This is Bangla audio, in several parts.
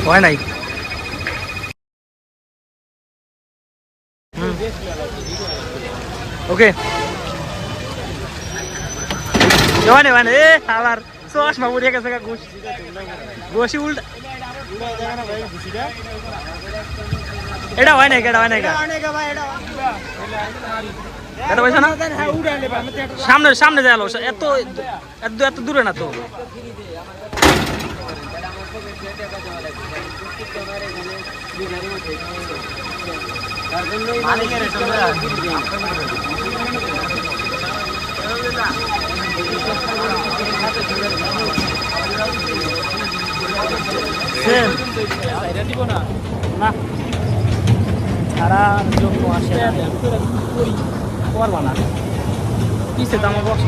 হয় নাই ওকে হয় মানে এ আবার চশমা উড়ে গেছে গোসি উল্টা এটা হয় নাই এটা হয় নাই এটা পয়সা না সামনে সামনে যালো এত এত এত দূরে না তো না সারা জন্য আসে করবা না কিসে দাম বস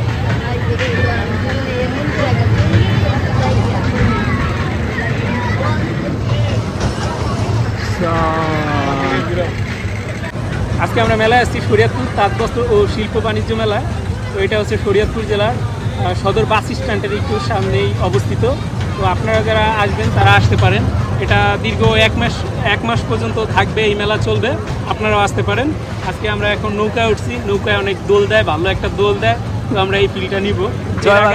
আজকে আমরা মেলায় আসছি শরীয়তপুর তাঁতবস্ত্র ও শিল্প বাণিজ্য মেলায়। তো এটা হচ্ছে শরীয়তপুর জেলার সদর বাস স্ট্যান্ডের একটু সামনেই অবস্থিত। তো আপনারা যারা আসবেন তারা আসতে পারেন। এটা দীর্ঘ এক মাস পর্যন্ত থাকবে, এই মেলা চলবে, আপনারাও আসতে পারেন। আজকে আমরা এখন নৌকায় উঠছি, নৌকায় অনেক দোল দেয়, ভালো একটা দোল দেয়। তো আমরা এই ফিলটা নিব।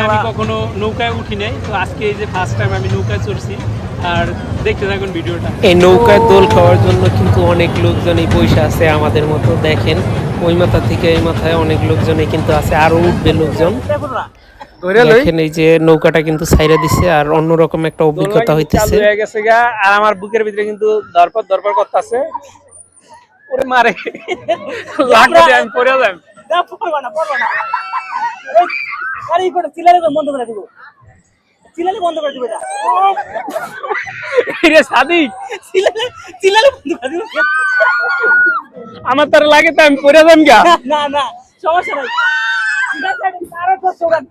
আমি কখনো নৌকায় উঠি নাই, তো আজকে এই যে ফার্স্ট টাইম আমি নৌকায় চড়ছি। আর দেখতে থাকুন ভিডিওটা। এই নৌকায় দোল খাওয়ার জন্য কিন্তু অনেক লোকজন এই পয়সা আছে আমাদের মতো। দেখেন ওই মাথা থেকে এই মাথায় অনেক লোকজনই কিন্তু আছে, আরো উঠবে লোকজন। দেখেন এই যে নৌকাটা কিন্তু ছাইরা দিচ্ছে, আর অন্যরকম একটা অভিজ্ঞতা হইতেছে। আর আমার বুকের ভিতরে কিন্তু দরপর দরপর করতেছে। ওরে মারে লাগবে, আমি পড়ে যাই। না পড়বা না, পড়বা না। আরে ইকোটা চিল্লালে বন্ধ করে দিব, চিল্লালে বন্ধ করে দিব। এটা রে সাদিক, চিল্লালে বন্ধ করে দিব। আমার তার লাগে তো আমি পড়ে যাম গা। না না সমস্যা নাই, ঠিক আছে। আরে তো সোগান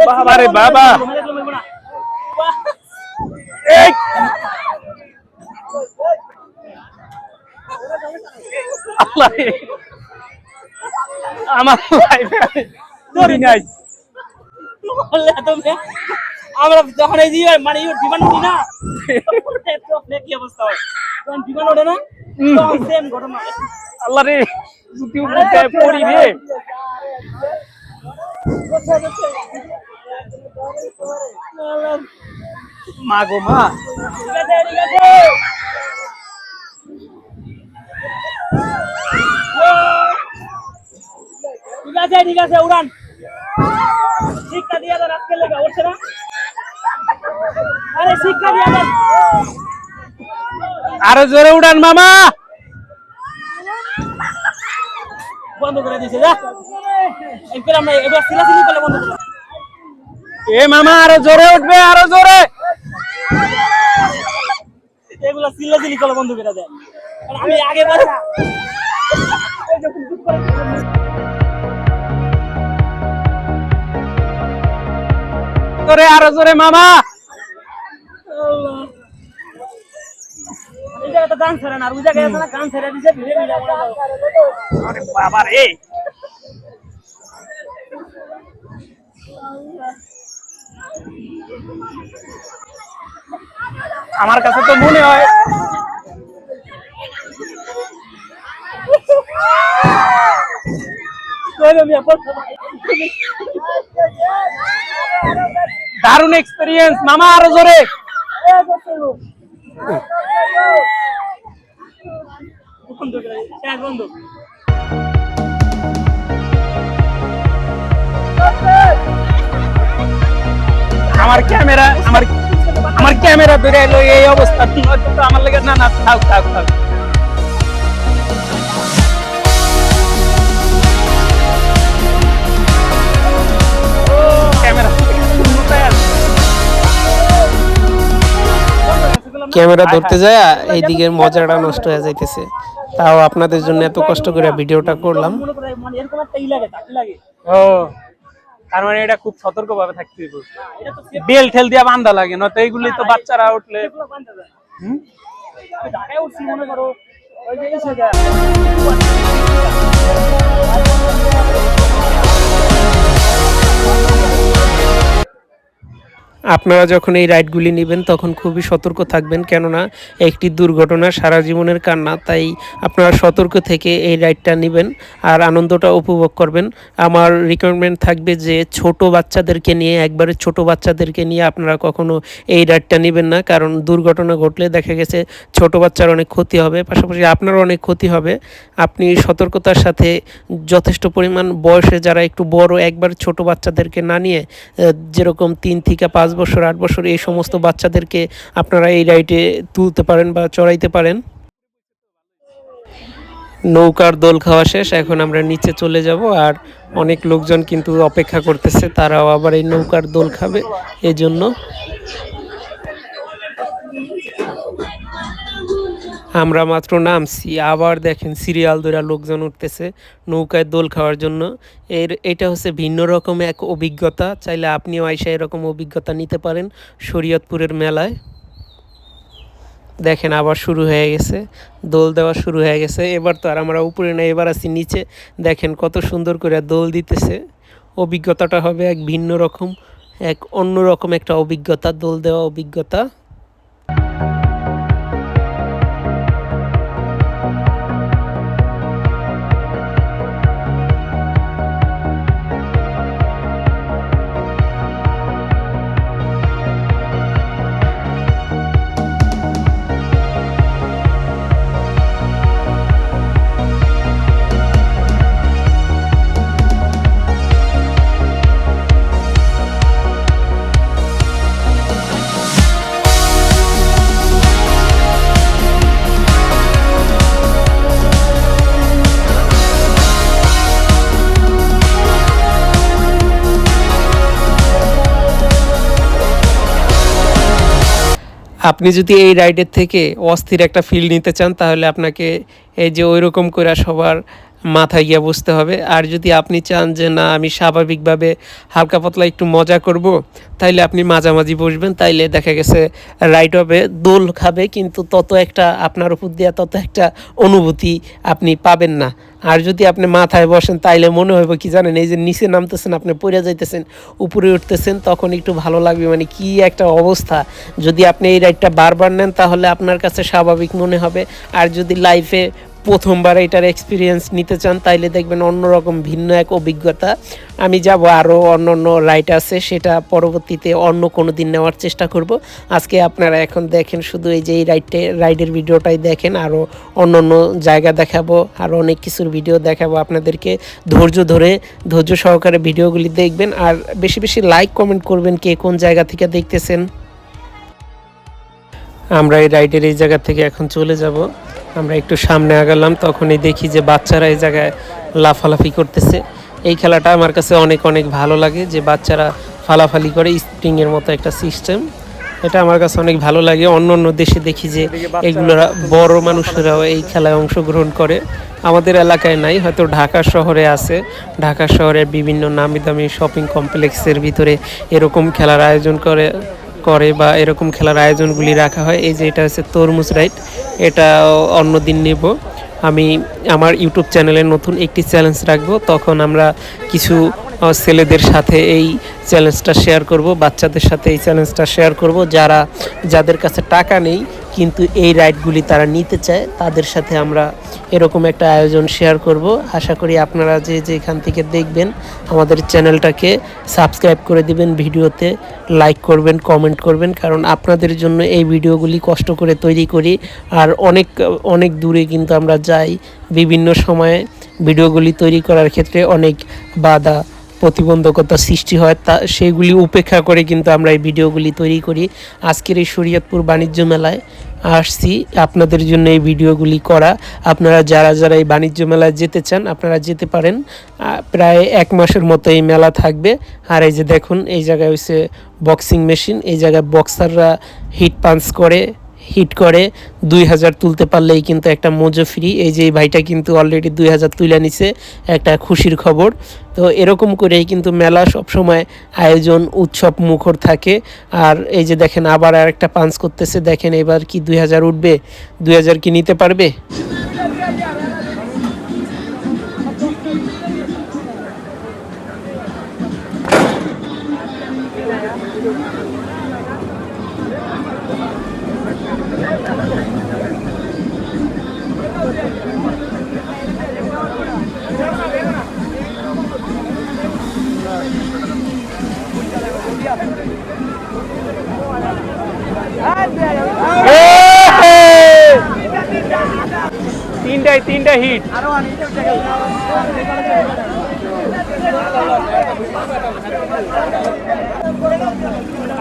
বাবা রে বাবা, এই আল্লাহ রে, আমার লাইফে দড়ি নাই। আমরা যখন এই যে মানে বিমান উঠি না, কি অবস্থা হয় যখন বিমান ওঠে না, সেম ঘটনা। আল্লাহ রে, যদি উঠে পড়ি রে। মা গো মা, ঠিক আছে ঠিক আছে, উড়ান। শিক্ষা দিয়ে দেন আজকে লেগে উঠছে না। আরে শিক্ষা দিয়ে দেন, আরো জোরে উড়ান মামা। বন্ধ করে দিয়েছে যা, এবার সিলাসিলি করলে বন্ধ করে। এ মামা আরো জোরে উঠবে, আরো জোরে। এগুলা সিলাসিলি করলে বন্ধ করে দেয়। আমি আগে বলি আরো জোরে মামা। এই জায়গাটা গান ছেড়ে না, আর ওই জায়গায় আছে না গান ছেড়ে দিছে। আরে বাবা রে, আমার কাছে তো মনে হয় দারুণ এক্সপেরিয়েন্স মামা, আরো জোরে। আমার ক্যামেরা আমার ক্যামেরা ধরে এলো এই অবস্থা। আমার লেগে না না, থাক থাক থাক। ক্যামেরা ধরতে যায় এইদিকে মজাটা নষ্ট হয়ে যাইতেছে। তাও আপনাদের জন্য এত কষ্ট করে ভিডিওটা করলাম। ও তার মানে এটা খুব সতর্ক ভাবে থাকতে হবে, বেল ঠেল দিয়ে বান্ধা লাগে, নয়তো এইগুলি তো বাচ্চারা উঠলে। ঢাকায় উঠছি মনে করো, ওই যে এসে যায়। আপনারা যখন এই রাইডগুলি নেবেন তখন খুবই সতর্ক থাকবেন, কেননা একটি দুর্ঘটনা সারা জীবনের কান্না। তাই আপনারা সতর্ক থেকে এই রাইডটা নেবেন আর আনন্দটা উপভোগ করবেন। আমার রিকমেন্ড থাকবে যে ছোট বাচ্চাদেরকে নিয়ে, একবারে ছোট বাচ্চাদেরকে নিয়ে আপনারা কখনো এই রাইডটা নেবেন না, কারণ দুর্ঘটনা ঘটলে দেখা গেছে ছোট বাচ্চার অনেক ক্ষতি হবে, পাশাপাশি আপনারও অনেক ক্ষতি হবে। আপনি সতর্কতার সাথে যথেষ্ট পরিমাণ বয়সে যারা একটু বড়, একবার ছোট বাচ্চাদেরকে না নিয়ে যেরকম 3 থেকে 5 বছর 8 বছর এই সমস্ত বাচ্চাদেরকে আপনারা এই রাইডে তুলতে পারেন বা চড়াইতে পারেন। নৌকার দোল খাওয়া শেষ, এখন আমরা নিচে চলে যাব। আর অনেক লোকজন কিন্তু অপেক্ষা করতেছে, তারাও আবার এই নৌকার দোল খাবে, এজন্য আমরা মাত্র নামছি, আবার দেখেন সিরিয়াল ধরে লোকজন উঠতেছে নৌকায় দোল খাওয়ার জন্য। এটা হচ্ছে ভিন্ন রকম এক অভিজ্ঞতা, চাইলে আপনিও আইসা এরকম অভিজ্ঞতা নিতে পারেন শরীয়তপুরের মেলায়। দেখেন আবার শুরু হয়ে গেছে, দোল দেওয়া শুরু হয়ে গেছে। এবার তো আর আমরা উপরে না, এবার আছি নিচে। দেখেন কত সুন্দর করে দোল দিতেছে। অভিজ্ঞতাটা হবে এক ভিন্ন রকম, এক অন্য রকম একটা অভিজ্ঞতা, দোল দেওয়া অভিজ্ঞতা। আপনি যদি এই রাইডের থেকে অস্থির একটা ফিল নিতে চান, তাহলে আপনাকে এই যে ওই রকম করে সবার মাথায় গিয়ে বসতে হবে। আর যদি আপনি চান যে না আমি স্বাভাবিকভাবে হালকা পাতলা একটু মজা করব, তাইলে আপনি মাঝামাঝি বসবেন। তাইলে দেখা গেছে রাইড হবে, দোল খাবে, কিন্তু তত একটা আপনার উপর দিয়ে তত একটা অনুভূতি আপনি পাবেন না। আর যদি আপনি মাথায় বসেন তাইলে মনে হইব কি জানেন, এই যে নিচে নামতেছেন আপনি পড়ে যাইতেছেন, উপরে উঠতেছেন, তখন একটু ভালো লাগবে। মানে কি একটা অবস্থা। যদি আপনি এই রাইডটা বারবার নেন তাহলে আপনার কাছে স্বাভাবিক মনে হবে। আর যদি লাইফে প্রথমবার এটার এক্সপিরিয়েন্স নিতে চান তাইলে দেখবেন অন্যরকম ভিন্ন এক অভিজ্ঞতা। আমি যাব, আরও অন্য অন্য রাইড আছে, সেটা পরবর্তীতে অন্য কোনো দিন নেওয়ার চেষ্টা করব। আজকে আপনারা এখন দেখেন শুধু এই যে এই রাইডের ভিডিওটাই দেখেন, আরও অন্য অন্য জায়গা দেখাবো, আরও অনেক কিছুর ভিডিও দেখাবো আপনাদেরকে। ধৈর্য সহকারে ভিডিওগুলি দেখবেন আর বেশি বেশি লাইক কমেন্ট করবেন কে কোন জায়গা থেকে দেখতেছেন। আমরা এই রাইডের এই জায়গা থেকে এখন চলে যাব। আমরা একটু সামনে আগালাম, তখনই দেখি যে বাচ্চারা এই জায়গায় লাফালাফি করতেছে। এই খেলাটা আমার কাছে অনেক অনেক ভালো লাগে, যে বাচ্চারা ফালাফালি করে, স্প্রিংয়ের মতো একটা সিস্টেম। এটা আমার কাছে অনেক ভালো লাগে। অন্য অন্য দেশে দেখি যে এগুলোরা বড় মানুষেরাও এই খেলায় অংশগ্রহণ করে। আমাদের এলাকায় নাই, হয়তো ঢাকা শহরে আছে। ঢাকা শহরের বিভিন্ন নামি দামি শপিং কমপ্লেক্সের ভিতরে এরকম খেলার আয়োজন করে বা এরকম খেলার আয়োজনগুলি রাখা হয়। এই যে এটা হচ্ছে তরমুজ রাইড, এটা অন্য দিন নেব। আমি আমার ইউটিউব চ্যানেলে নতুন একটি চ্যালেঞ্জ রাখবো, তখন আমরা কিছু ছেলেদের সাথে এই চ্যালেঞ্জটা শেয়ার করব, বাচ্চাদের সাথে এই চ্যালেঞ্জটা শেয়ার করব। যাদের কাছে টাকা নেই কিন্তু এই রাইডগুলি তারা নিতে চায়, তাদের সাথে আমরা এরকম একটা আয়োজন শেয়ার করব। আশা করি আপনারা যে যেখান থেকে দেখবেন আমাদের চ্যানেলটাকে সাবস্ক্রাইব করে দিবেন, ভিডিওতে লাইক করবেন, কমেন্ট করবেন, কারণ আপনাদের জন্য এই ভিডিওগুলি কষ্ট করে তৈরি করি। আর অনেক অনেক দূরে কিন্তু আমরা যাই, বিভিন্ন সময়ে ভিডিওগুলি তৈরি করার ক্ষেত্রে অনেক বাধা প্রতিবন্ধকতা সৃষ্টি হয়, সেগুলি উপেক্ষা করে কিন্তু আমরা এই ভিডিওগুলি তৈরি করি। আজকের এই শরীয়তপুর বাণিজ্য মেলায় আসছি আপনাদের জন্য এই ভিডিওগুলি করা। আপনারা যারা এই বাণিজ্য মেলায় যেতে চান আপনারা যেতে পারেন। প্রায় 1 মাসের মতো এই মেলা থাকবে। আর এই যে দেখুন, এই জায়গায় হচ্ছে বক্সিং মেশিন, এই জায়গায় বক্সাররা হিট করে 2000 তুলতে পারলেই কিন্তু একটা মোজো ফ্রি। এই যে এই ভাইটা কিন্তু অলরেডি 2000 তুলে নিছে, একটা খুশির খবর। তো এরকম করেই কিন্তু মেলা সবসময় আয়োজন উৎসব মুখর থাকে। আর এই যে দেখেন আবার আরেকটা পাঞ্চ করতেছে, দেখেন এবার কি 2000 উঠবে, 2000 কি নিতে পারবে। তিনটা হিট।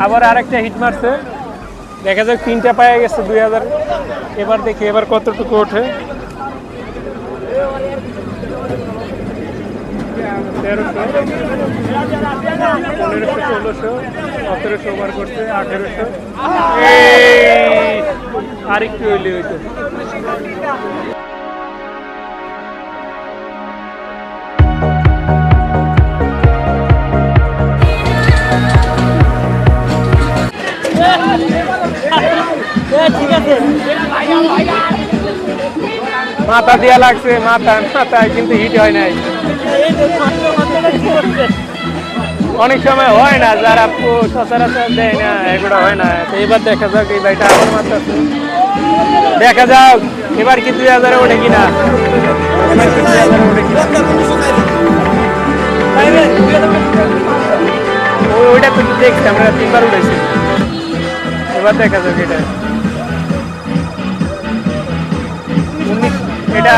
আবার আরেকটা হিট মারছে, দেখা যাক 3টা পায়ে গেছে 2000। এবার দেখি এবার কতটুকু ওঠে। 1300, 1500, 1600, 1700 ওভার করছে, 1800। আরেকটু হইলে হইতো। মাথা দিয়া লাগছে, মাথায় কিন্তু হিট হয় নাই। অনেক সময় হয় না, যারা সচরাচর দেয় না এগুলো হয় না। তো এবার দেখা যাক এই ভাইটা আবার মাত্রা, দেখা যাক এবার কি 2000 ওঠে কিনা। ওইটা তো দেখছি আমরা 3বার উঠেছি। এবার দেখা যাক এটা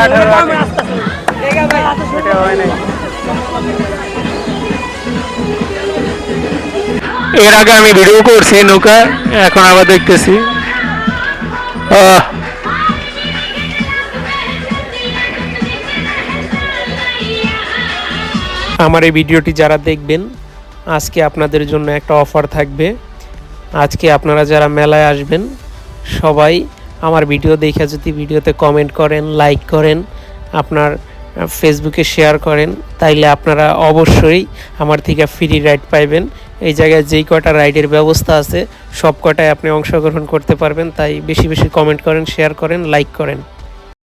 18 এটা হয় নাই। এর আগে আমি ভিডিও করছি নৌকা, এখন আবার দেখতেছি। আমার এই ভিডিওটি যারা দেখবেন, আজকে আপনাদের জন্য একটা অফার থাকবে। আজকে আপনারা যারা মেলায় আসবেন সবাই আমার ভিডিও দেখে যদি ভিডিওতে কমেন্ট করেন, লাইক করেন, আপনার ফেসবুকে শেয়ার করেন, তাইলে আপনারা অবশ্যই আমার থেকে ফ্রি রাইড পাইবেন। এই জায়গায় যেই কটা রাইডের ব্যবস্থা আছে সব কটায় আপনি অংশগ্রহণ করতে পারবেন। তাই বেশি বেশি কমেন্ট করেন, শেয়ার করেন, লাইক করেন।